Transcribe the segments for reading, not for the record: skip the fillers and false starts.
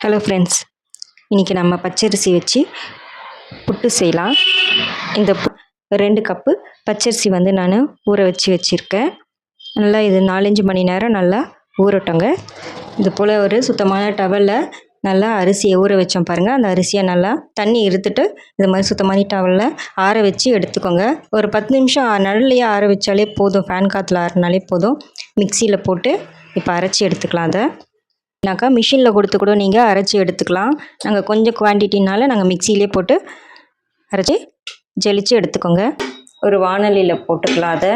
Hello friends, இன்றைக்கி நம்ம பச்சரிசி வச்சு புட்டு செய்யலாம். இந்த 2 கப்பு பச்சரிசி வந்து நான் ஊற வச்சுருக்கேன். நல்லா இது 4-5 மணி நேரம் நல்லா ஊறட்டோங்க. இது போல் ஒரு சுத்தமான டவலில் நல்லா அரிசியை ஊற வச்சோம் பாருங்கள். அந்த அரிசியை நல்லா தண்ணி இருத்துட்டு இது மாதிரி சுத்தமான டவலில் ஆற வச்சு எடுத்துக்கோங்க. ஒரு 10 நிமிஷம் நிழல்லையே ஆற வச்சாலே போதும். ஃபேன் காற்றுல ஆறினாலே போதும். மிக்சியில் போட்டு இப்போ அரைச்சி எடுத்துக்கலாம். அதை மிஷினில் கொடுத்து கூட நீங்கள் அரைச்சி எடுத்துக்கலாம். நாங்கள் கொஞ்சம் குவான்டிட்டினால நாங்கள் மிக்சியிலே போட்டு அரைச்சி ஜெலிச்சு எடுத்துக்கோங்க. ஒரு வாணலியில் போட்டுக்கலாம். அதை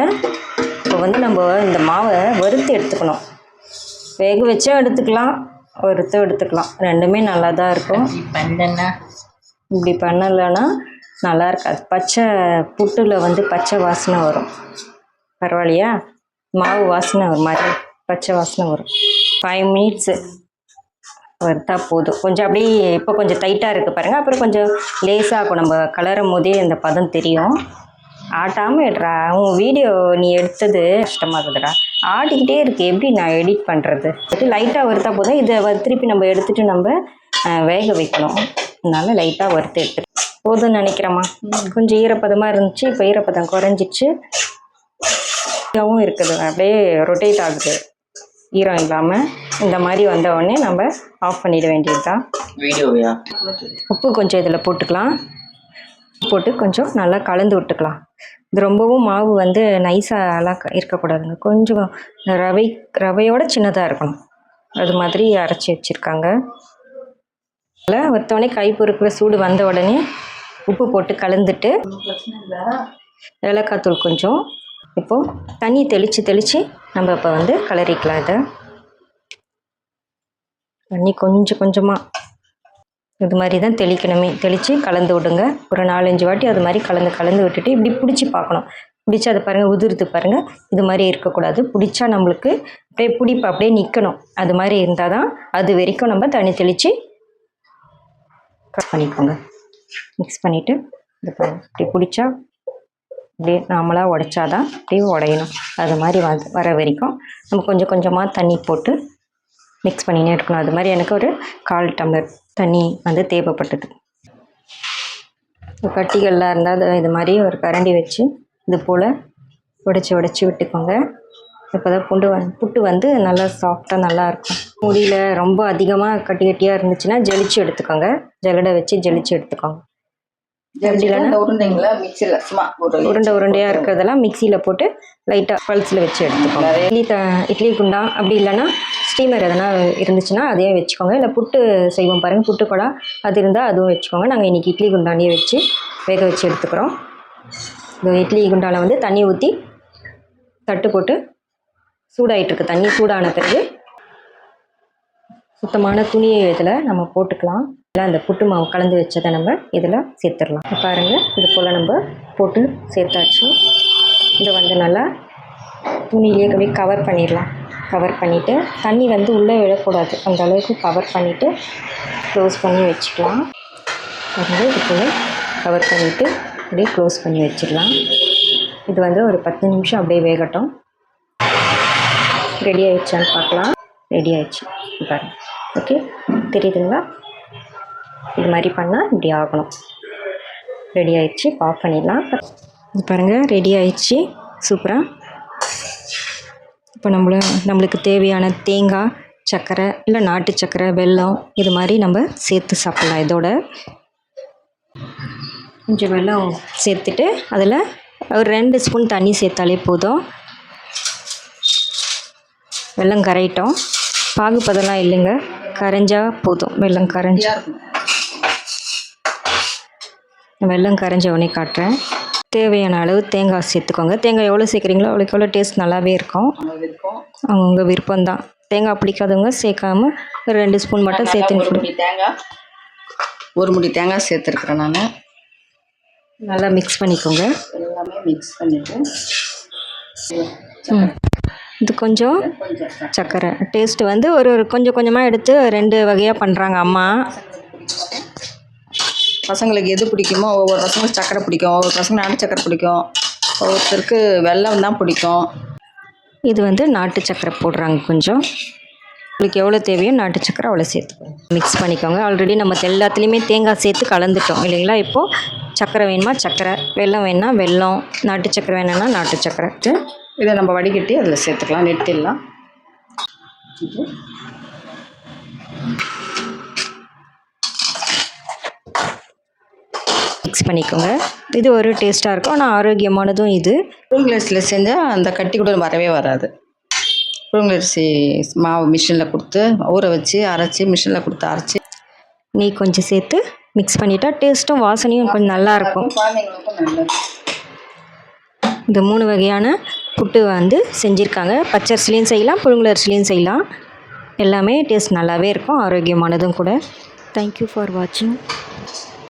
இப்போ வந்து நம்ம இந்த மாவை வறுத்து எடுத்துக்கணும். வேக வச்சும் எடுத்துக்கலாம், வறுத்தும் எடுத்துக்கலாம். ரெண்டுமே நல்லா தான் இருக்கும். இப்படி பண்ணலைன்னா நல்லா இருக்காது. பச்சை புட்டில் வந்து பச்சை வாசனை வரும். பரவாயில்லையா? மாவு வாசனை ஒரு மாதிரி பச்சை வாசனை வரும். 5 மினிட்ஸு வறுத்தா போதும். கொஞ்சம் அப்படியே இப்போ கொஞ்சம் டைட்டாக இருக்குது பாருங்கள். அப்புறம் கொஞ்சம் லேஸாக இருக்கும். நம்ம கலரும் போதே இந்த பதம் தெரியும். ஆட்டாமல் எடுறா. உன் வீடியோ நீ எடுத்தது கஷ்டமாகுதுடா. ஆடிக்கிட்டே இருக்குது. எப்படி நான் எடிட் பண்ணுறது? லைட்டாக வறுத்தா போதும். இதை திருப்பி நம்ம எடுத்துகிட்டு நம்ம வேக வைக்கணும். அதனால லைட்டாக வறுத்து எடுத்துட்டு போதும்னு நினைக்கிறேம்மா. கொஞ்சம் ஈரப்பதமாக இருந்துச்சு. இப்போ ஈரப்பதம் குறைஞ்சிச்சு. இருக்குது, அப்படியே ரொட்டேட் ஆகுது ஈரம் இல்லாமல். இந்த மாதிரி வந்த உடனே நம்ம ஆஃப் பண்ணிட வேண்டியது தான். வீடியோவையா? உப்பு கொஞ்சம் இதில் போட்டுக்கலாம். போட்டு கொஞ்சம் நல்லா கலந்து விட்டுக்கலாம். இது ரொம்பவும் மாவு வந்து நைஸாலாம் இருக்கக்கூடாதுங்க. கொஞ்சம் ரவையோட சின்னதாக இருக்கணும். அது மாதிரி அரைச்சி வச்சுருக்காங்க. அதில் வத்தோடனே கை பொறுக்கிற சூடு வந்த உடனே உப்பு போட்டு கலந்துட்டு ஏலக்காய் தூள் கொஞ்சம். இப்போது தண்ணி தெளித்து நம்ம இப்போ வந்து கிளறிக்கலாம். இதை தண்ணி கொஞ்சம் கொஞ்சமாக இது மாதிரி தான் தெளிக்கணுமே. தெளித்து கலந்து விடுங்க. ஒரு 4-5 வாட்டி அது மாதிரி கலந்து விட்டுட்டு இப்படி பிடிச்சி பார்க்கணும். பிடிச்சா அதை பாருங்கள், உதிர்த்து பாருங்கள். இது மாதிரி இருக்கக்கூடாது. பிடிச்சா நம்மளுக்கு அப்படியே பிடிப்பு அப்படியே நிற்கணும். அது மாதிரி இருந்தால் தான் அது வரைக்கும் நம்ம தண்ணி தெளித்து கட் பண்ணிக்கோங்க. மிக்ஸ் பண்ணிவிட்டு இது பாருங்கள். இப்படி பிடிச்சா அப்படியே நாமளாக உடைச்சாதான் அப்படியே உடையணும். அது மாதிரி வர வரைக்கும் நம்ம கொஞ்சம் கொஞ்சமாக தண்ணி போட்டு மிக்ஸ் பண்ணினே இருக்கணும். அது மாதிரி எனக்கு ஒரு 1/4 டம்ளர் தண்ணி வந்து தேவைப்பட்டது. கட்டிகள்லாம் இருந்தால் இது மாதிரி ஒரு கரண்டி வச்சு இது போல் உடைச்சி விட்டுக்கோங்க. இப்போ தான் புட்டு வந்து நல்லா சாஃப்டாக நல்லாயிருக்கும். முடியல ரொம்ப அதிகமாக கட்டியாக இருந்துச்சுன்னா ஜெலிச்சு எடுத்துக்கோங்க. ஜல்லடை வச்சு ஜெலிச்சு எடுத்துக்கோங்க. உருண்டையாக இருக்கிறதெல்லாம் மிக்சியில் போட்டு லைட்டாக பல்ஸில் வச்சு எடுத்துக்கோங்க. இட்லி குண்டா அப்படி இல்லைன்னா ஸ்டீமர் எதனா இருந்துச்சுன்னா அதையே வச்சுக்கோங்க. இல்லை புட்டு செய்வோம் பாருங்கள், புட்டு குழா அது இருந்தால் அதுவும் வச்சுக்கோங்க. நாங்கள் இன்றைக்கி இட்லி குண்டாண்டியே வச்சு வேக வச்சு எடுத்துக்கிறோம். இந்த இட்லி குண்டாவில் வந்து தண்ணி ஊற்றி தட்டு போட்டு சூடாகிட்டுருக்கு. தண்ணி சூடான பிறகு சுத்தமான துணியை இதில் நம்ம போட்டுக்கலாம். இல்லை அந்த புட்டு மாவு கலந்து வச்சதை நம்ம இதில் சேர்த்துடலாம். பாருங்கள், இது போல் நம்ம போட்டு சேர்த்தாச்சு. இதை வந்து நல்லா துணியிலே கவர் பண்ணிடலாம். கவர் பண்ணிவிட்டு தண்ணி வந்து உள்ளே விழக்கூடாது. அந்த அளவுக்கு கவர் பண்ணிவிட்டு க்ளோஸ் பண்ணி வச்சுக்கலாம். பாருங்கள், இது போல் கவர் பண்ணிவிட்டு அப்படியே க்ளோஸ் பண்ணி வச்சிடலாம். இது வந்து ஒரு 10 நிமிஷம் அப்படியே வேகட்டும். ரெடி ஆகிடுச்சான்னு பார்க்கலாம். ரெடி ஆகிடுச்சு பாருங்கள். ஓகே, தெரியுதுங்களா? இது மாதிரி பண்ணால் இப்படி ஆகணும். ரெடி ஆகிடுச்சு. ஆஃப் பண்ணிடலாம். இது பாருங்கள், ரெடி ஆகிடுச்சு சூப்பராக. இப்போ நம்மளுக்கு தேவையான தேங்காய், சர்க்கரை இல்லை நாட்டு சர்க்கரை, வெல்லம் இது மாதிரி நம்ம சேர்த்து சாப்பிட்லாம். இதோட கொஞ்சம் வெல்லம் சேர்த்துட்டு அதில் ஒரு 2 ஸ்பூன் தண்ணி சேர்த்தாலே போதும். வெல்லம் கரையிட்டோம். பாகுப்பதெல்லாம் இல்லைங்க, கரைஞ்சா போதும். வெல்லம் கரைஞ்ச உடனே காட்டுறேன். தேவையான அளவு தேங்காய் சேர்த்துக்கோங்க. தேங்காய் எவ்வளோ சேர்க்குறீங்களோ அவ்வளோக்கு எவ்வளோ டேஸ்ட் நல்லாவே இருக்கும். அவங்கவுங்க விருப்பம்தான். தேங்காய் பிடிக்காதவங்க சேர்க்காம ஒரு 2 ஸ்பூன் மட்டும் சேர்த்து. 1 முடி தேங்காய் சேர்த்துருக்குறேன் நான். நல்லா மிக்ஸ் பண்ணிக்கோங்க. எல்லாமே மிக்ஸ் பண்ணிவிட்டு இது கொஞ்சம் சர்க்கரை டேஸ்ட்டு வந்து ஒரு கொஞ்சம் கொஞ்சமாக எடுத்து 2 வகையாக பண்ணுறாங்க அம்மா. பசங்களுக்கு எது பிடிக்குமோ, ஒவ்வொரு பசங்களுக்கு சர்க்கரை பிடிக்கும், ஒவ்வொரு பசங்களுக்கு நாட்டு சர்க்கரை பிடிக்கும், ஒவ்வொருத்தருக்கு வெல்லம் தான் பிடிக்கும். இது வந்து நாட்டு சர்க்கரை போடுறாங்க கொஞ்சம். உங்களுக்கு எவ்வளோ தேவையோ நாட்டு சக்கரை அவ்வளோ சேர்த்துக்கோங்க. மிக்ஸ் பண்ணிக்கோங்க. ஆல்ரெடி நம்ம எல்லாத்துலேயுமே தேங்காய் சேர்த்து கலந்துட்டோம் இல்லைங்களா? இப்போது சக்கரை வேணுமா சக்கரை, வெல்லம் வேணுன்னா வெல்லம், நாட்டு சக்கரை வேணும்னா நாட்டு சக்கரை. இதை நம்ம வடிகட்டி அதில் சேர்த்துக்கலாம், நெட்டிடலாம். மிக்ஸ் பண்ணிக்கோங்க. இது ஒரு டேஸ்ட்டாக இருக்கும், ஆனால் ஆரோக்கியமானதும் இது. புழுங்கலரிசியில் செஞ்சால் அந்த கட்டி கூட வரவே வராது. புழுங்கலரிசி மாவு மிஷினில் கொடுத்து ஊற வச்சு அரைச்சி மிஷினில் கொடுத்து அரைச்சி நெய் கொஞ்சம் சேர்த்து மிக்ஸ் பண்ணிட்டா டேஸ்ட்டும் வாசனையும் கொஞ்சம் நல்லாயிருக்கும். குழந்தைங்களுக்கும் நல்லது. இந்த 3 வகையான புட்டு வந்து செஞ்சுருக்காங்க. பச்சரிசிலையும் செய்யலாம், புழுங்கலரிசிலையும் செய்யலாம். எல்லாமே டேஸ்ட் நல்லாவே இருக்கும், ஆரோக்கியமானதும் கூட. தேங்க்யூ ஃபார் வாட்சிங்.